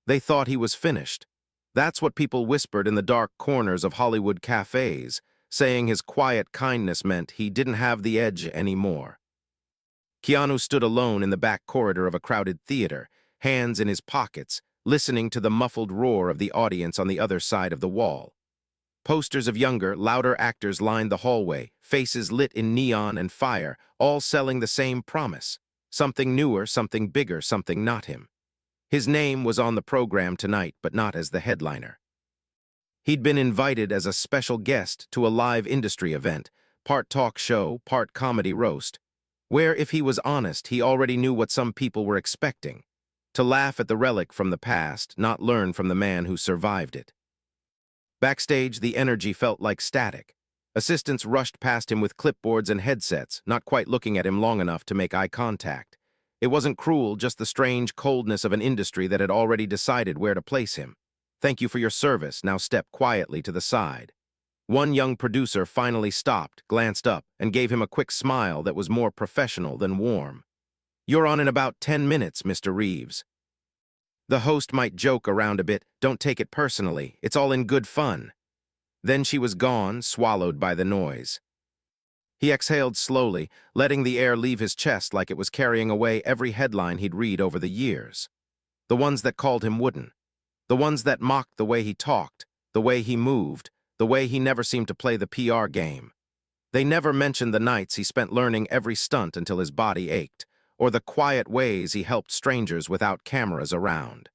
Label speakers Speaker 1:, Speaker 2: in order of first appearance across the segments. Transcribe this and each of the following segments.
Speaker 1: They thought he was finished. That's what people whispered in the dark corners of Hollywood cafes, saying his quiet kindness meant he didn't have the edge anymore. Keanu stood alone in the back corridor of a crowded theater, hands in his pockets, listening to the muffled roar of the audience on the other side of the wall. Posters of younger, louder actors lined the hallway, faces lit in neon and fire, all selling the same promise. Something newer, something bigger, something not him. His name was on the program tonight, but not as the headliner. He'd been invited as a special guest to a live industry event, part talk show, part comedy roast, where, if he was honest, he already knew what some people were expecting: to laugh at the relic from the past, not learn from the man who survived it. Backstage, the energy felt like static. Assistants rushed past him with clipboards and headsets, not quite looking at him long enough to make eye contact. It wasn't cruel, just the strange coldness of an industry that had already decided where to place him. "Thank you for your service, now step quietly to the side." One young producer finally stopped, glanced up, and gave him a quick smile that was more professional than warm. "You're on in about 10 minutes, Mr. Reeves." The host might joke around a bit, "Don't take it personally, it's all in good fun." Then she was gone, swallowed by the noise. He exhaled slowly, letting the air leave his chest like it was carrying away every headline he'd read over the years. The ones that called him wooden. The ones that mocked the way he talked, the way he moved, the way he never seemed to play the PR game. They never mentioned the nights he spent learning every stunt until his body ached, or the quiet ways he helped strangers without cameras around.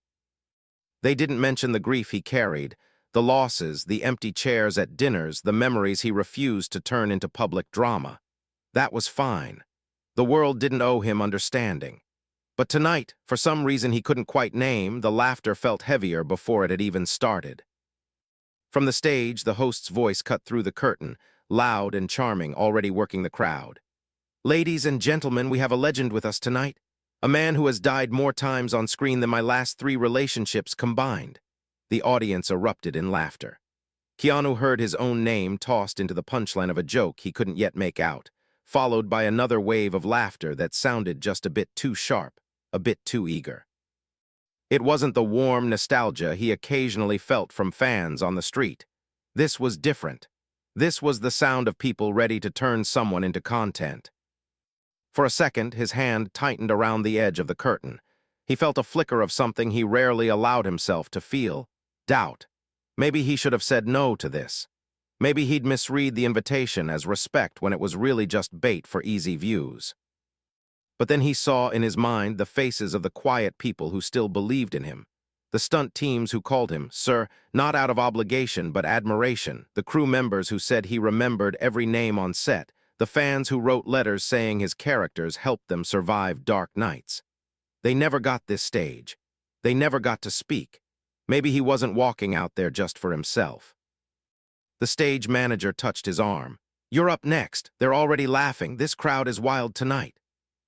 Speaker 1: They didn't mention the grief he carried, the losses, the empty chairs at dinners, the memories he refused to turn into public drama. That was fine. The world didn't owe him understanding. But tonight, for some reason he couldn't quite name, the laughter felt heavier before it had even started. From the stage, the host's voice cut through the curtain, loud and charming, already working the crowd. "Ladies and gentlemen, we have a legend with us tonight. A man who has died more times on screen than my last 3 relationships combined." The audience erupted in laughter. Keanu heard his own name tossed into the punchline of a joke he couldn't yet make out, followed by another wave of laughter that sounded just a bit too sharp, a bit too eager. It wasn't the warm nostalgia he occasionally felt from fans on the street. This was different. This was the sound of people ready to turn someone into content. For a second, his hand tightened around the edge of the curtain. He felt a flicker of something he rarely allowed himself to feel: doubt. Maybe he should have said no to this. Maybe he'd misread the invitation as respect when it was really just bait for easy views. But then he saw in his mind the faces of the quiet people who still believed in him. The stunt teams who called him "sir," not out of obligation but admiration, the crew members who said he remembered every name on set, the fans who wrote letters saying his characters helped them survive dark nights. They never got this stage. They never got to speak. Maybe he wasn't walking out there just for himself. The stage manager touched his arm. "You're up next. They're already laughing. This crowd is wild tonight."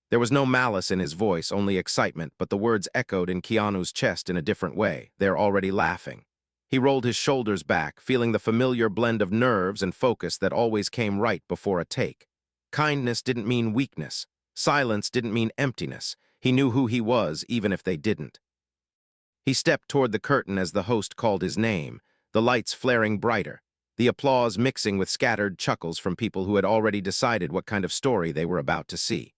Speaker 1: There was no malice in his voice, only excitement, but the words echoed in Keanu's chest in a different way. "They're already laughing." He rolled his shoulders back, feeling the familiar blend of nerves and focus that always came right before a take. Kindness didn't mean weakness. Silence didn't mean emptiness. He knew who he was, even if they didn't. He stepped toward the curtain as the host called his name, the lights flaring brighter, the applause mixing with scattered chuckles from people who had already decided what kind of story they were about to see.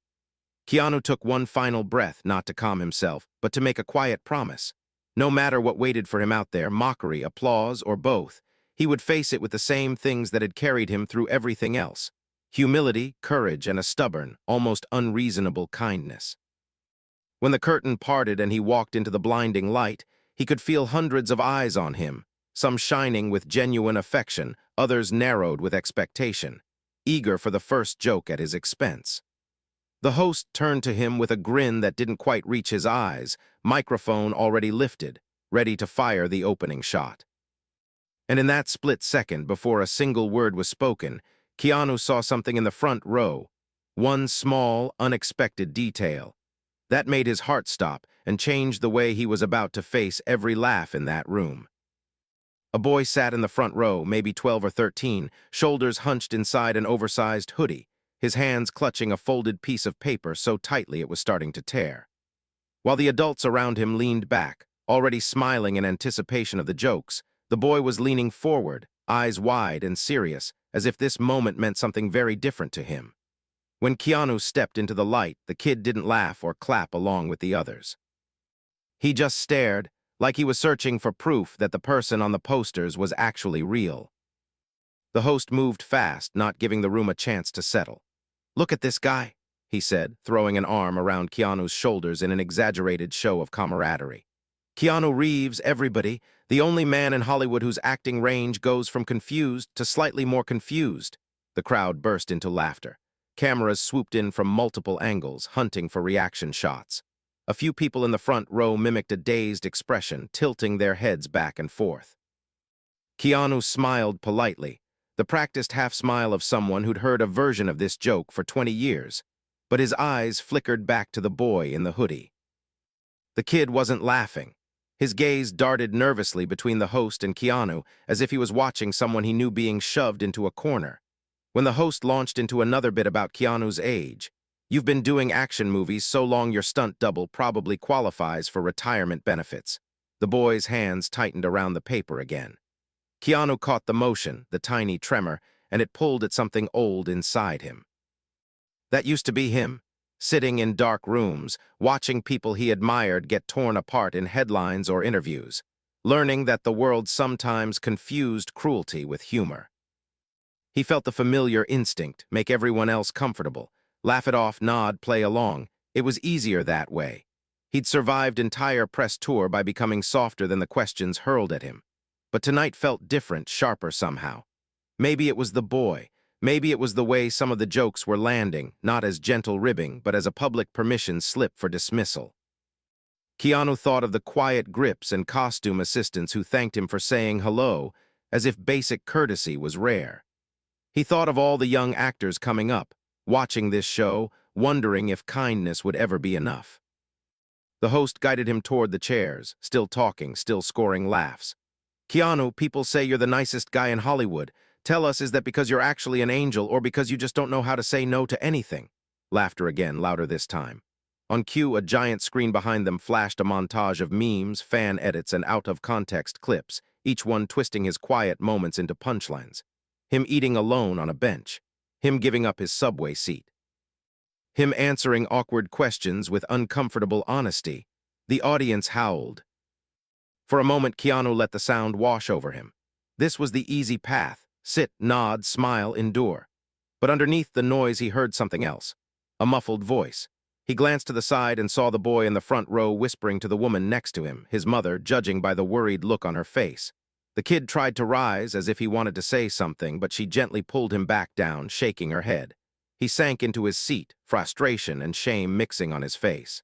Speaker 1: Keanu took one final breath, not to calm himself, but to make a quiet promise. No matter what waited for him out there, mockery, applause, or both, he would face it with the same things that had carried him through everything else: humility, courage, and a stubborn, almost unreasonable kindness. When the curtain parted and he walked into the blinding light, he could feel hundreds of eyes on him, some shining with genuine affection, others narrowed with expectation, eager for the first joke at his expense. The host turned to him with a grin that didn't quite reach his eyes, microphone already lifted, ready to fire the opening shot. And in that split second, before a single word was spoken, Keanu saw something in the front row, one small, unexpected detail. That made his heart stop and changed the way he was about to face every laugh in that room. A boy sat in the front row, maybe 12 or 13, shoulders hunched inside an oversized hoodie, his hands clutching a folded piece of paper so tightly it was starting to tear. While the adults around him leaned back, Already smiling in anticipation of the jokes, the boy was leaning forward, eyes wide and serious, as if this moment meant something very different to him. When Keanu stepped into the light, the kid didn't laugh or clap along with the others. He just stared, like he was searching for proof that the person on the posters was actually real. The host moved fast, not giving the room a chance to settle. "Look at this guy," he said, throwing an arm around Keanu's shoulders in an exaggerated show of camaraderie. "Keanu Reeves, everybody, the only man in Hollywood whose acting range goes from confused to slightly more confused." The crowd burst into laughter. Cameras swooped in from multiple angles, hunting for reaction shots. A few people in the front row mimicked a dazed expression, tilting their heads back and forth. Keanu smiled politely, the practiced half-smile of someone who'd heard a version of this joke for 20 years, but his eyes flickered back to the boy in the hoodie. The kid wasn't laughing. His gaze darted nervously between the host and Keanu, as if he was watching someone he knew being shoved into a corner. When the host launched into another bit about Keanu's age, "You've been doing action movies so long your stunt double probably qualifies for retirement benefits." The boy's hands tightened around the paper again. Keanu caught the motion, the tiny tremor, and it pulled at something old inside him. That used to be him, sitting in dark rooms, watching people he admired get torn apart in headlines or interviews, learning that the world sometimes confused cruelty with humor. He felt the familiar instinct, make everyone else comfortable, laugh it off, nod, play along. It was easier that way. He'd survived entire press tour by becoming softer than the questions hurled at him. But tonight felt different, sharper somehow. Maybe it was the boy. Maybe it was the way some of the jokes were landing, not as gentle ribbing, but as a public permission slip for dismissal. Keanu thought of the quiet grips and costume assistants who thanked him for saying hello, as if basic courtesy was rare. He thought of all the young actors coming up, watching this show, wondering if kindness would ever be enough. The host guided him toward the chairs, still talking, still scoring laughs. "Keanu, people say you're the nicest guy in Hollywood. Tell us, is that because you're actually an angel or because you just don't know how to say no to anything?" Laughter again, louder this time. On cue, a giant screen behind them flashed a montage of memes, fan edits, and out-of-context clips, each one twisting his quiet moments into punchlines. Him eating alone on a bench. Him giving up his subway seat. Him answering awkward questions with uncomfortable honesty. The audience howled. For a moment, Keanu let the sound wash over him. This was the easy path. Sit, nod, smile, endure. But underneath the noise, he heard something else. A muffled voice. He glanced to the side and saw the boy in the front row whispering to the woman next to him, his mother, judging by the worried look on her face. The kid tried to rise as if he wanted to say something, but she gently pulled him back down, shaking her head. He sank into his seat, frustration and shame mixing on his face.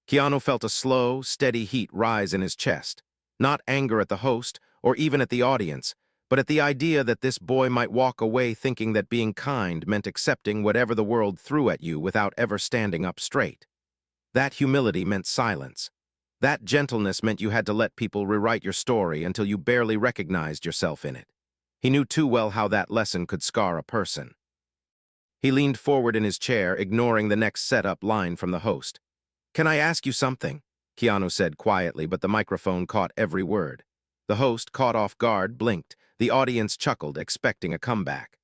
Speaker 1: Keanu felt a slow, steady heat rise in his chest, not anger at the host or even at the audience, but at the idea that this boy might walk away thinking that being kind meant accepting whatever the world threw at you without ever standing up straight. That humility meant silence. That gentleness meant you had to let people rewrite your story until you barely recognized yourself in it. He knew too well how that lesson could scar a person. He leaned forward in his chair, ignoring the next setup line from the host. "Can I ask you something?" Keanu said quietly, but the microphone caught every word. The host, caught off guard, blinked. The audience chuckled, expecting a comeback.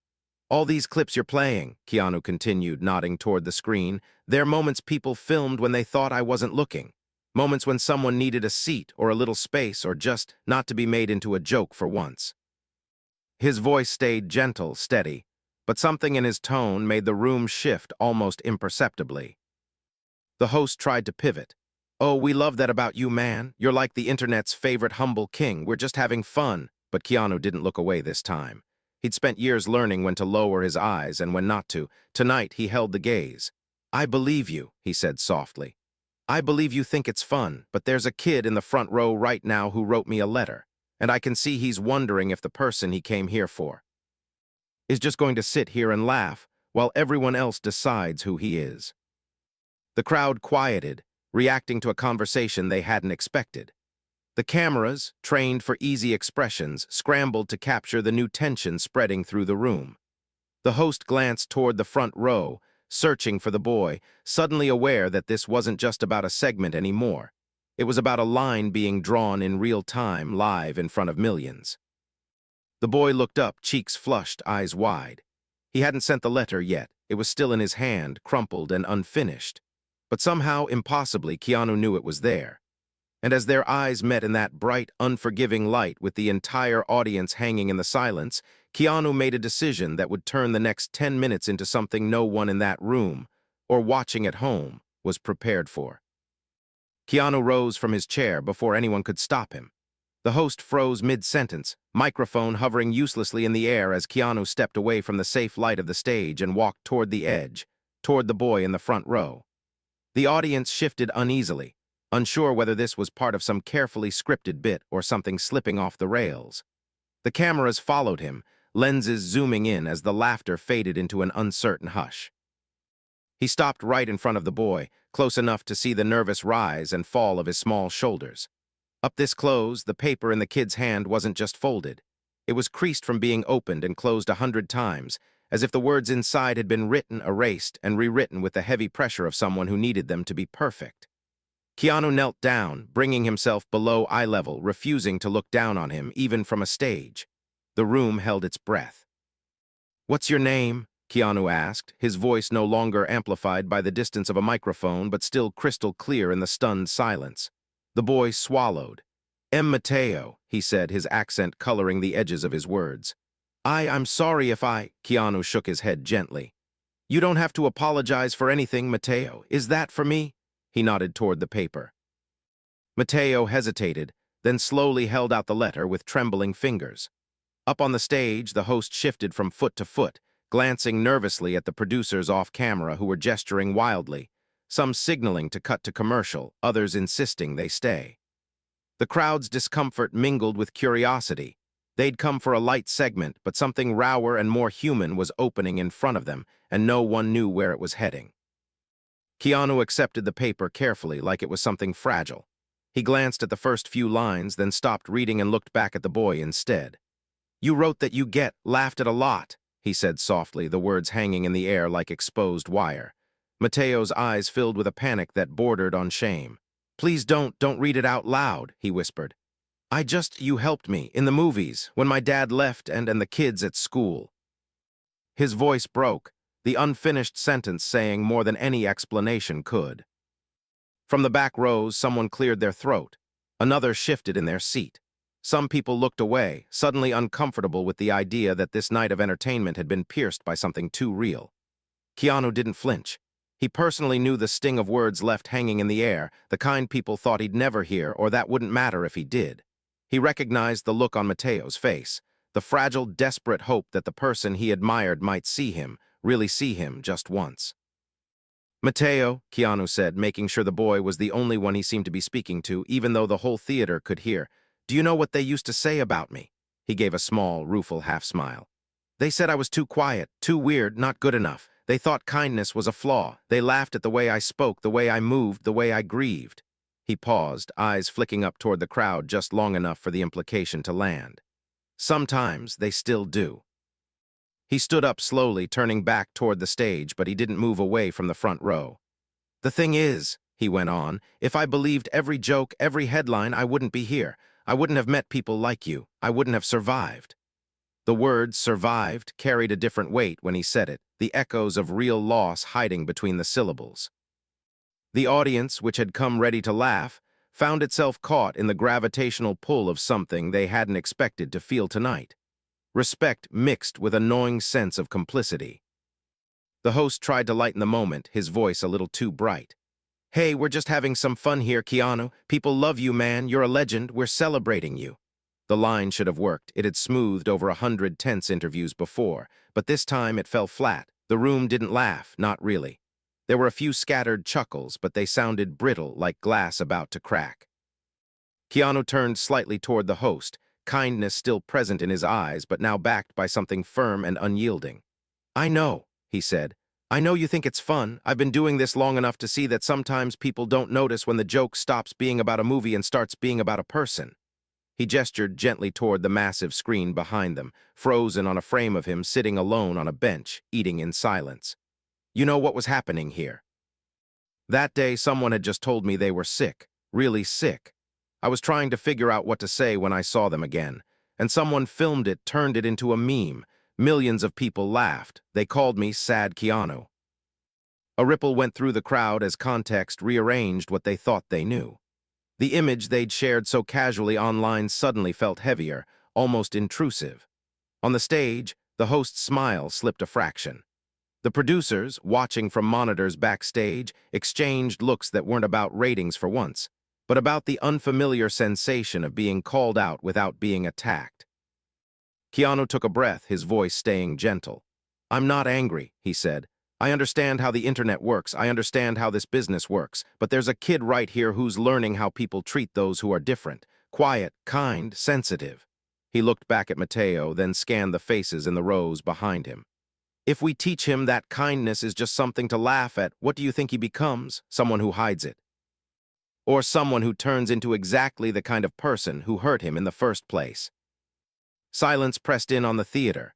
Speaker 1: "All these clips you're playing," Keanu continued, nodding toward the screen, "they're moments people filmed when they thought I wasn't looking. Moments when someone needed a seat or a little space or just not to be made into a joke for once." His voice stayed gentle, steady, but something in his tone made the room shift almost imperceptibly. The host tried to pivot. "Oh, we love that about you, man. You're like the internet's favorite humble king. We're just having fun." But Keanu didn't look away this time. He'd spent years learning when to lower his eyes and when not to. Tonight, he held the gaze. "I believe you," he said softly. "I believe you think it's fun, but there's a kid in the front row right now who wrote me a letter, and I can see he's wondering if the person he came here for is just going to sit here and laugh while everyone else decides who he is." The crowd quieted, reacting to a conversation they hadn't expected. The cameras, trained for easy expressions, scrambled to capture the new tension spreading through the room. The host glanced toward the front row, searching for the boy, suddenly aware that this wasn't just about a segment anymore. It was about a line being drawn in real time, live in front of millions. The boy looked up, cheeks flushed, eyes wide. He hadn't sent the letter yet. It was still in his hand, crumpled and unfinished. But somehow, impossibly, Keanu knew it was there. And as their eyes met in that bright, unforgiving light with the entire audience hanging in the silence, Keanu made a decision that would turn the next 10 minutes into something no one in that room, or watching at home, was prepared for. Keanu rose from his chair before anyone could stop him. The host froze mid-sentence, microphone hovering uselessly in the air as Keanu stepped away from the safe light of the stage and walked toward the edge, toward the boy in the front row. The audience shifted uneasily, unsure whether this was part of some carefully scripted bit or something slipping off the rails. The cameras followed him, lenses zooming in as the laughter faded into an uncertain hush. He stopped right in front of the boy, close enough to see the nervous rise and fall of his small shoulders. Up this close, the paper in the kid's hand wasn't just folded. It was creased from being opened and closed 100 times, as if the words inside had been written, erased, and rewritten with the heavy pressure of someone who needed them to be perfect. Keanu knelt down, bringing himself below eye level, refusing to look down on him, even from a stage. The room held its breath. "What's your name?" Keanu asked, his voice no longer amplified by the distance of a microphone, but still crystal clear in the stunned silence. The boy swallowed. "M. Mateo," he said, his accent coloring the edges of his words. I'm sorry if I..." Keanu shook his head gently. "You don't have to apologize for anything, Mateo. Is that for me?" He nodded toward the paper. Mateo hesitated, then slowly held out the letter with trembling fingers. Up on the stage, the host shifted from foot to foot, glancing nervously at the producers off-camera who were gesturing wildly, some signaling to cut to commercial, others insisting they stay. The crowd's discomfort mingled with curiosity. They'd come for a light segment, but something rower and more human was opening in front of them, and no one knew where it was heading. Keanu accepted the paper carefully, like it was something fragile. He glanced at the first few lines, then stopped reading and looked back at the boy instead. "You wrote that you laughed at a lot," he said softly, the words hanging in the air like exposed wire. Mateo's eyes filled with a panic that bordered on shame. "Please don't read it out loud," he whispered. You helped me, in the movies, when my dad left and the kids at school." His voice broke, the unfinished sentence saying more than any explanation could. From the back rows, someone cleared their throat. Another shifted in their seat. Some people looked away, suddenly uncomfortable with the idea that this night of entertainment had been pierced by something too real. Keanu didn't flinch. He personally knew the sting of words left hanging in the air, the kind people thought he'd never hear, or that wouldn't matter if he did. He recognized the look on Mateo's face, the fragile, desperate hope that the person he admired might see him, really see him just once. "Mateo," Keanu said, making sure the boy was the only one he seemed to be speaking to, even though the whole theater could hear. "Do you know what they used to say about me?" He gave a small, rueful half-smile. "They said I was too quiet, too weird, not good enough. They thought kindness was a flaw. They laughed at the way I spoke, the way I moved, the way I grieved." He paused, eyes flicking up toward the crowd just long enough for the implication to land. "Sometimes they still do." He stood up slowly, turning back toward the stage, but he didn't move away from the front row. "The thing is," he went on, "if I believed every joke, every headline, I wouldn't be here. I wouldn't have met people like you. I wouldn't have survived." The word "survived" carried a different weight when he said it, the echoes of real loss hiding between the syllables. The audience, which had come ready to laugh, found itself caught in the gravitational pull of something they hadn't expected to feel tonight. Respect mixed with a gnawing sense of complicity. The host tried to lighten the moment, his voice a little too bright. "Hey, we're just having some fun here, Keanu. People love you, man. You're a legend. We're celebrating you." The line should have worked. It had smoothed over 100 tense interviews before, but this time it fell flat. The room didn't laugh, not really. There were a few scattered chuckles, but they sounded brittle, like glass about to crack. Keanu turned slightly toward the host, kindness still present in his eyes, but now backed by something firm and unyielding. "I know," he said. "I know you think it's fun. I've been doing this long enough to see that sometimes people don't notice when the joke stops being about a movie and starts being about a person." He gestured gently toward the massive screen behind them, frozen on a frame of him sitting alone on a bench, eating in silence. "You know what was happening here. That day, someone had just told me they were sick. really sick. I was trying to figure out what to say when I saw them again, and someone filmed it, turned it into a meme. Millions of people laughed. They called me Sad Keanu. A ripple went through the crowd as context rearranged what they thought they knew. The image they'd shared so casually online suddenly felt heavier, almost intrusive. On the stage, the host's smile slipped a fraction. The producers, watching from monitors backstage, exchanged looks that weren't about ratings for once, but about the unfamiliar sensation of being called out without being attacked. Keanu took a breath, his voice staying gentle. "I'm not angry," he said. "I understand how the internet works, I understand how this business works, but there's a kid right here who's learning how people treat those who are different. Quiet, kind, sensitive." He looked back at Mateo, then scanned the faces in the rows behind him. "If we teach him that kindness is just something to laugh at, what do you think he becomes? Someone who hides it? Or someone who turns into exactly the kind of person who hurt him in the first place?" Silence pressed in on the theater.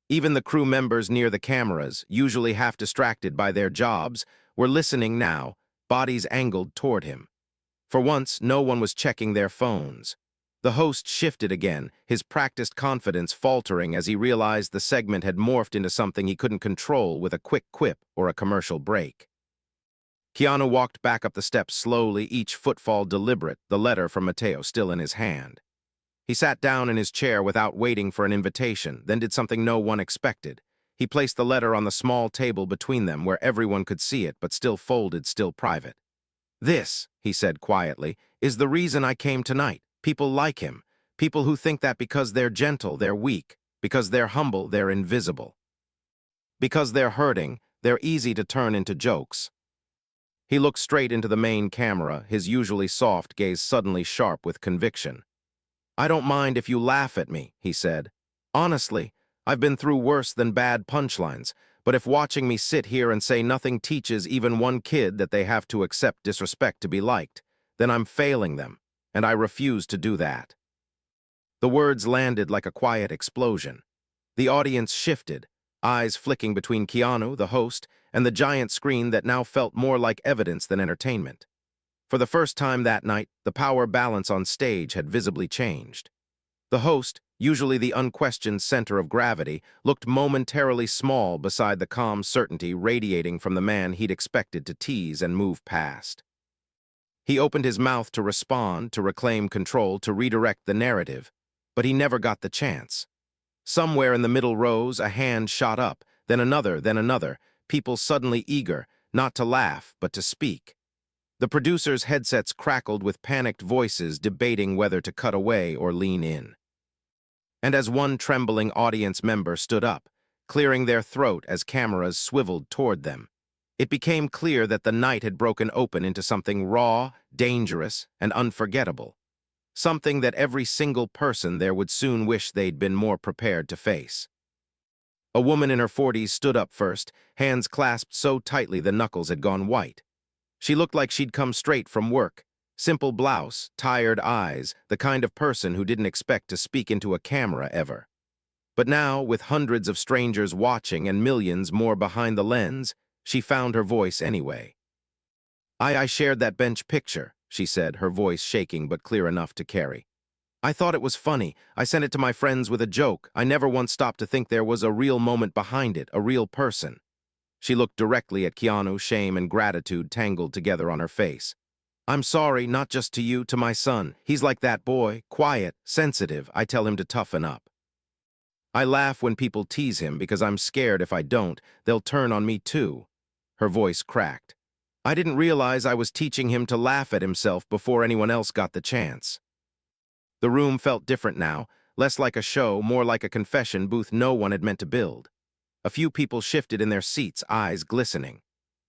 Speaker 1: Even the crew members near the cameras, usually half distracted by their jobs, were listening now, bodies angled toward him. For once, no one was checking their phones. The host shifted again, his practiced confidence faltering as he realized the segment had morphed into something he couldn't control with a quick quip or a commercial break. Keanu walked back up the steps slowly, each footfall deliberate, the letter from Mateo still in his hand. He sat down in his chair without waiting for an invitation, then did something no one expected. He placed the letter on the small table between them where everyone could see it, but still folded, still private. "This," he said quietly, "is the reason I came tonight. People like him. People who think that because they're gentle, they're weak. Because they're humble, they're invisible. Because they're hurting, they're easy to turn into jokes." He looked straight into the main camera, his usually soft gaze suddenly sharp with conviction. "I don't mind if you laugh at me," he said. "Honestly, I've been through worse than bad punchlines, but if watching me sit here and say nothing teaches even one kid that they have to accept disrespect to be liked, then I'm failing them, and I refuse to do that." The words landed like a quiet explosion. The audience shifted, eyes flicking between Keanu, the host, and the giant screen that now felt more like evidence than entertainment. For the first time that night, the power balance on stage had visibly changed. The host, usually the unquestioned center of gravity, looked momentarily small beside the calm certainty radiating from the man he'd expected to tease and move past. He opened his mouth to respond, to reclaim control, to redirect the narrative, but he never got the chance. Somewhere in the middle rows, a hand shot up, then another, people suddenly eager, not to laugh, but to speak. The producers' headsets crackled with panicked voices debating whether to cut away or lean in. And as one trembling audience member stood up, clearing their throat as cameras swiveled toward them, it became clear that the night had broken open into something raw, dangerous, and unforgettable. Something that every single person there would soon wish they'd been more prepared to face. A woman in her 40s stood up first, hands clasped so tightly the knuckles had gone white. She looked like she'd come straight from work. Simple blouse, tired eyes, the kind of person who didn't expect to speak into a camera ever. But now, with hundreds of strangers watching and millions more behind the lens, she found her voice anyway. I shared that bench picture," she said, her voice shaking but clear enough to carry. "I thought it was funny. I sent it to my friends with a joke. I never once stopped to think there was a real moment behind it, a real person." She looked directly at Keanu, shame and gratitude tangled together on her face. "I'm sorry, not just to you, to my son. He's like that boy, quiet, sensitive. I tell him to toughen up. I laugh when people tease him because I'm scared if I don't, they'll turn on me too." Her voice cracked. "I didn't realize I was teaching him to laugh at himself before anyone else got the chance." The room felt different now, less like a show, more like a confession booth no one had meant to build. A few people shifted in their seats, eyes glistening.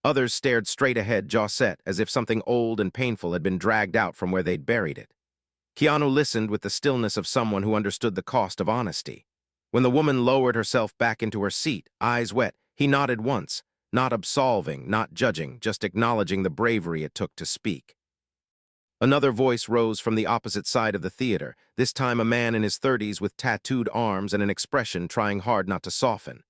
Speaker 1: Others stared straight ahead, jaw set, as if something old and painful had been dragged out from where they'd buried it. Keanu listened with the stillness of someone who understood the cost of honesty. When the woman lowered herself back into her seat, eyes wet, he nodded once, not absolving, not judging, just acknowledging the bravery it took to speak. Another voice rose from the opposite side of the theater, this time a man in his 30s with tattooed arms and an expression trying hard not to soften.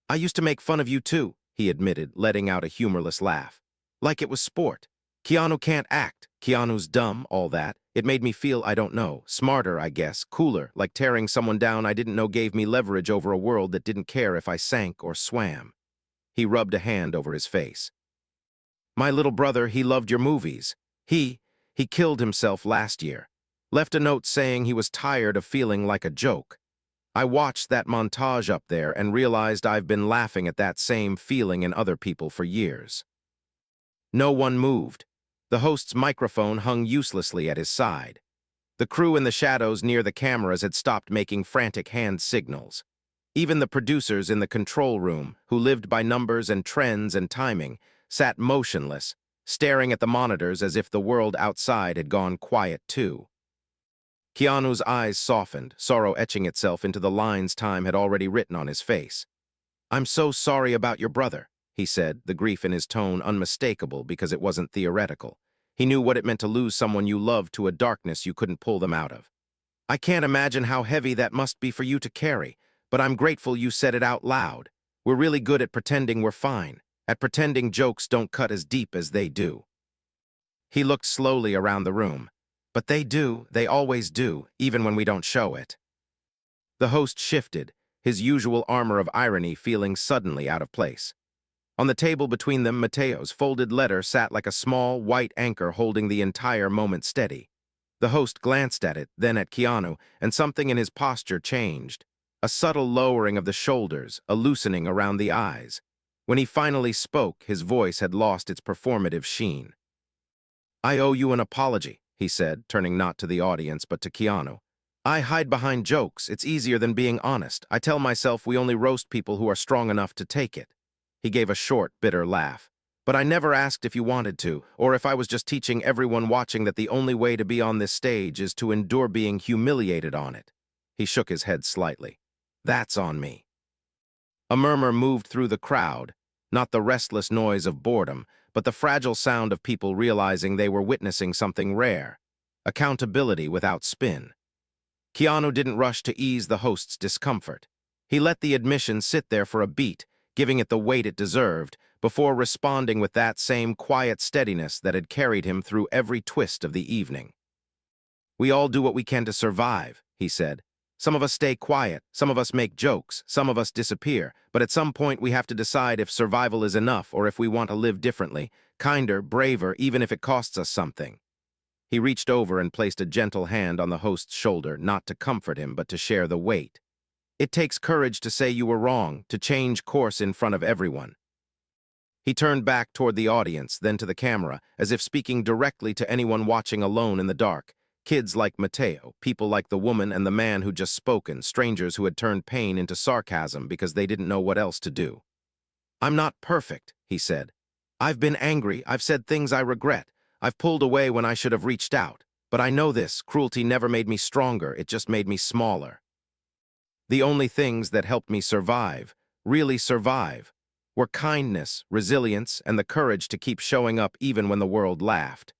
Speaker 1: "I used to make fun of you too," he admitted, letting out a humorless laugh. "Like it was sport. Keanu can't act. Keanu's dumb, all that. It made me feel, I don't know, smarter, I guess, cooler, like tearing someone down I didn't know gave me leverage over a world that didn't care if I sank or swam. He rubbed a hand over his face. My little brother, he loved your movies. He killed himself last year. Left a note saying he was tired of feeling like a joke. I watched that montage up there and realized I've been laughing at that same feeling in other people for years. No one moved. The host's microphone hung uselessly at his side. The crew in the shadows near the cameras had stopped making frantic hand signals. Even the producers in the control room, who lived by numbers and trends and timing, sat motionless, staring at the monitors as if the world outside had gone quiet too. Keanu's eyes softened, sorrow etching itself into the lines time had already written on his face. I'm so sorry about your brother, he said, the grief in his tone unmistakable because it wasn't theoretical. He knew what it meant to lose someone you loved to a darkness you couldn't pull them out of. I can't imagine how heavy that must be for you to carry, but I'm grateful you said it out loud. We're really good at pretending we're fine, at pretending jokes don't cut as deep as they do. He looked slowly around the room. But they do, they always do, even when we don't show it. The host shifted, his usual armor of irony feeling suddenly out of place. On the table between them, Mateo's folded letter sat like a small, white anchor holding the entire moment steady. The host glanced at it, then at Keanu, and something in his posture changed. A subtle lowering of the shoulders, a loosening around the eyes. When he finally spoke, his voice had lost its performative sheen. I owe you an apology, he said, turning not to the audience but to Keanu. I hide behind jokes. It's easier than being honest. I tell myself we only roast people who are strong enough to take it. He gave a short, bitter laugh. But I never asked if you wanted to, or if I was just teaching everyone watching that the only way to be on this stage is to endure being humiliated on it. He shook his head slightly. That's on me. A murmur moved through the crowd, not the restless noise of boredom, but the fragile sound of people realizing they were witnessing something rare. Accountability without spin. Keanu didn't rush to ease the host's discomfort. He let the admission sit there for a beat, giving it the weight it deserved, before responding with that same quiet steadiness that had carried him through every twist of the evening. We all do what we can to survive, he said. Some of us stay quiet, some of us make jokes, some of us disappear, but at some point we have to decide if survival is enough or if we want to live differently, kinder, braver, even if it costs us something. He reached over and placed a gentle hand on the host's shoulder, not to comfort him, but to share the weight. It takes courage to say you were wrong, to change course in front of everyone. He turned back toward the audience, then to the camera, as if speaking directly to anyone watching alone in the dark. Kids like Mateo, people like the woman and the man who'd just spoken, strangers who had turned pain into sarcasm because they didn't know what else to do. I'm not perfect, he said. I've been angry, I've said things I regret, I've pulled away when I should have reached out. But I know this, cruelty never made me stronger, it just made me smaller. The only things that helped me survive, really survive, were kindness, resilience, and the courage to keep showing up even when the world laughed.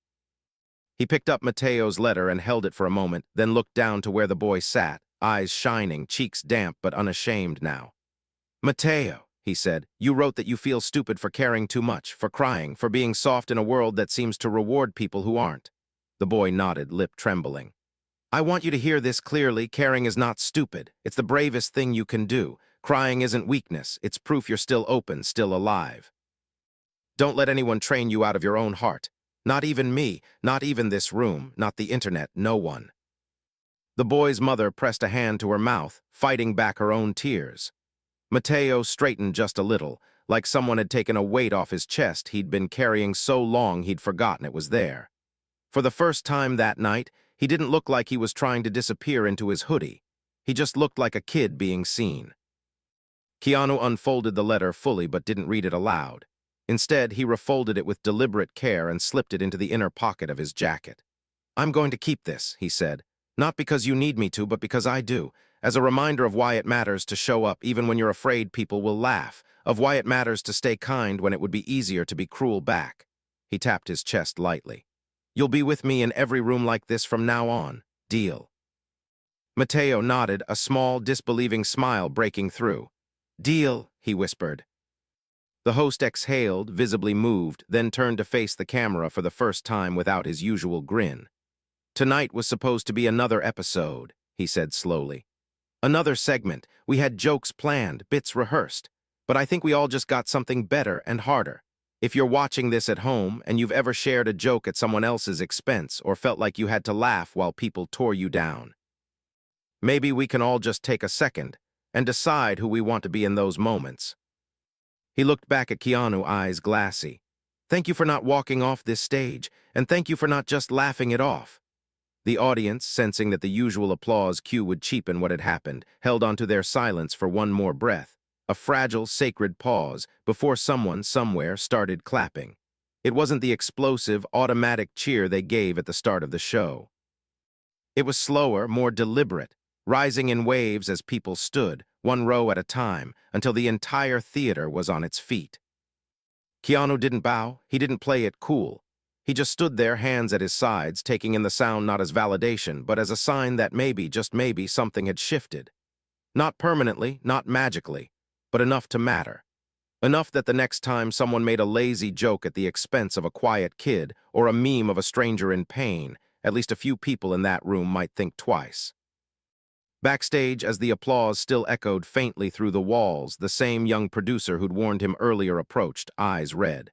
Speaker 1: He picked up Mateo's letter and held it for a moment, then looked down to where the boy sat, eyes shining, cheeks damp but unashamed now. Mateo, he said, you wrote that you feel stupid for caring too much, for crying, for being soft in a world that seems to reward people who aren't. The boy nodded, lip trembling. I want you to hear this clearly. Caring is not stupid. It's the bravest thing you can do. Crying isn't weakness. It's proof you're still open, still alive. Don't let anyone train you out of your own heart. Not even me, not even this room, not the internet, no one. The boy's mother pressed a hand to her mouth, fighting back her own tears. Mateo straightened just a little, like someone had taken a weight off his chest he'd been carrying so long he'd forgotten it was there. For the first time that night, he didn't look like he was trying to disappear into his hoodie. He just looked like a kid being seen. Keanu unfolded the letter fully but didn't read it aloud. Instead, he refolded it with deliberate care and slipped it into the inner pocket of his jacket. I'm going to keep this, he said. Not because you need me to, but because I do. As a reminder of why it matters to show up even when you're afraid people will laugh. Of why it matters to stay kind when it would be easier to be cruel back. He tapped his chest lightly. You'll be with me in every room like this from now on. Deal. Mateo nodded, a small, disbelieving smile breaking through. Deal, he whispered. The host exhaled, visibly moved, then turned to face the camera for the first time without his usual grin. "Tonight was supposed to be another episode," he said slowly. "Another segment. We had jokes planned, bits rehearsed. But I think we all just got something better and harder. If you're watching this at home and you've ever shared a joke at someone else's expense or felt like you had to laugh while people tore you down, maybe we can all just take a second and decide who we want to be in those moments." He looked back at Keanu, eyes glassy. "Thank you for not walking off this stage, and thank you for not just laughing it off." The audience, sensing that the usual applause cue would cheapen what had happened, held onto their silence for one more breath, a fragile, sacred pause before someone, somewhere, started clapping. It wasn't the explosive, automatic cheer they gave at the start of the show. It was slower, more deliberate, rising in waves as people stood, one row at a time, until the entire theater was on its feet. Keanu didn't bow, he didn't play it cool. He just stood there, hands at his sides, taking in the sound not as validation, but as a sign that maybe, just maybe, something had shifted. Not permanently, not magically, but enough to matter. Enough that the next time someone made a lazy joke at the expense of a quiet kid or a meme of a stranger in pain, at least a few people in that room might think twice. Backstage, as the applause still echoed faintly through the walls, the same young producer who'd warned him earlier approached, eyes red.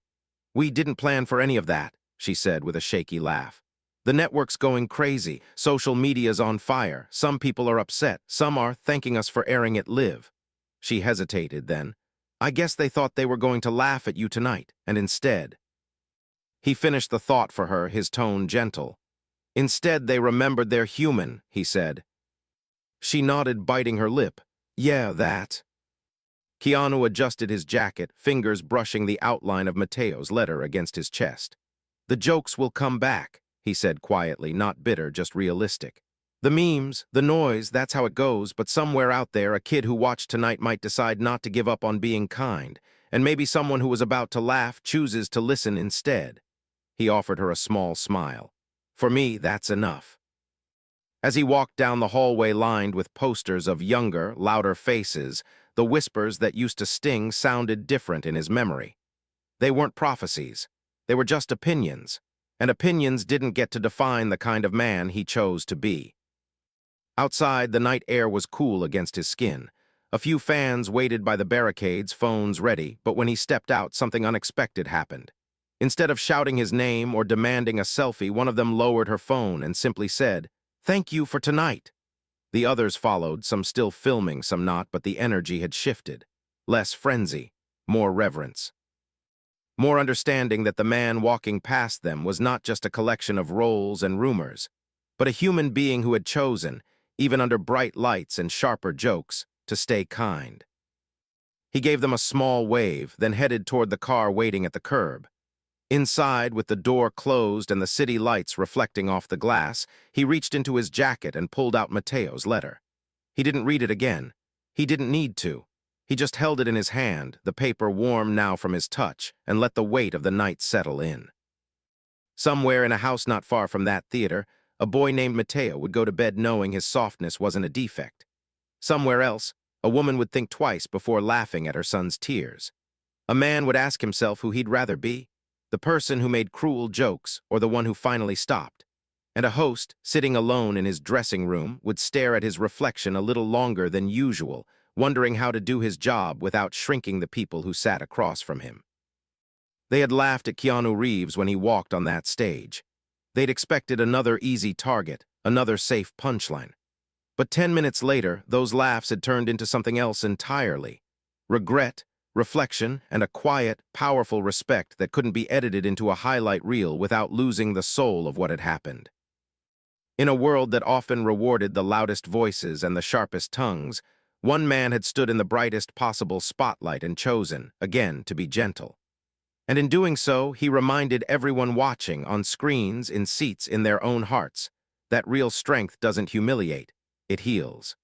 Speaker 1: "We didn't plan for any of that," she said with a shaky laugh. "The network's going crazy, social media's on fire, some people are upset, some are thanking us for airing it live." She hesitated then. "I guess they thought they were going to laugh at you tonight, and instead—" He finished the thought for her, his tone gentle. "Instead, they remembered they're human," he said. She nodded, biting her lip. "Yeah, that." Keanu adjusted his jacket, fingers brushing the outline of Mateo's letter against his chest. "The jokes will come back," he said quietly, not bitter, just realistic. "The memes, the noise, that's how it goes, but somewhere out there, a kid who watched tonight might decide not to give up on being kind, and maybe someone who was about to laugh chooses to listen instead." He offered her a small smile. "For me, that's enough." As he walked down the hallway lined with posters of younger, louder faces, the whispers that used to sting sounded different in his memory. They weren't prophecies. They were just opinions, and opinions didn't get to define the kind of man he chose to be. Outside, the night air was cool against his skin. A few fans waited by the barricades, phones ready, but when he stepped out, something unexpected happened. Instead of shouting his name or demanding a selfie, one of them lowered her phone and simply said, "Thank you for tonight." The others followed, some still filming, some not, but the energy had shifted. Less frenzy, more reverence. More understanding that the man walking past them was not just a collection of roles and rumors, but a human being who had chosen, even under bright lights and sharper jokes, to stay kind. He gave them a small wave, then headed toward the car waiting at the curb. Inside, with the door closed and the city lights reflecting off the glass, he reached into his jacket and pulled out Mateo's letter. He didn't read it again. He didn't need to. He just held it in his hand, the paper warm now from his touch, and let the weight of the night settle in. Somewhere in a house not far from that theater, a boy named Mateo would go to bed knowing his softness wasn't a defect. Somewhere else, a woman would think twice before laughing at her son's tears. A man would ask himself who he'd rather be, the person who made cruel jokes or the one who finally stopped. And a host, sitting alone in his dressing room, would stare at his reflection a little longer than usual, wondering how to do his job without shrinking the people who sat across from him. They had laughed at Keanu Reeves when he walked on that stage. They'd expected another easy target, another safe punchline. But 10 minutes later, those laughs had turned into something else entirely. Regret, reflection, and a quiet, powerful respect that couldn't be edited into a highlight reel without losing the soul of what had happened. In a world that often rewarded the loudest voices and the sharpest tongues, one man had stood in the brightest possible spotlight and chosen, again, to be gentle. And in doing so, he reminded everyone watching, on screens, in seats, in their own hearts, that real strength doesn't humiliate, it heals.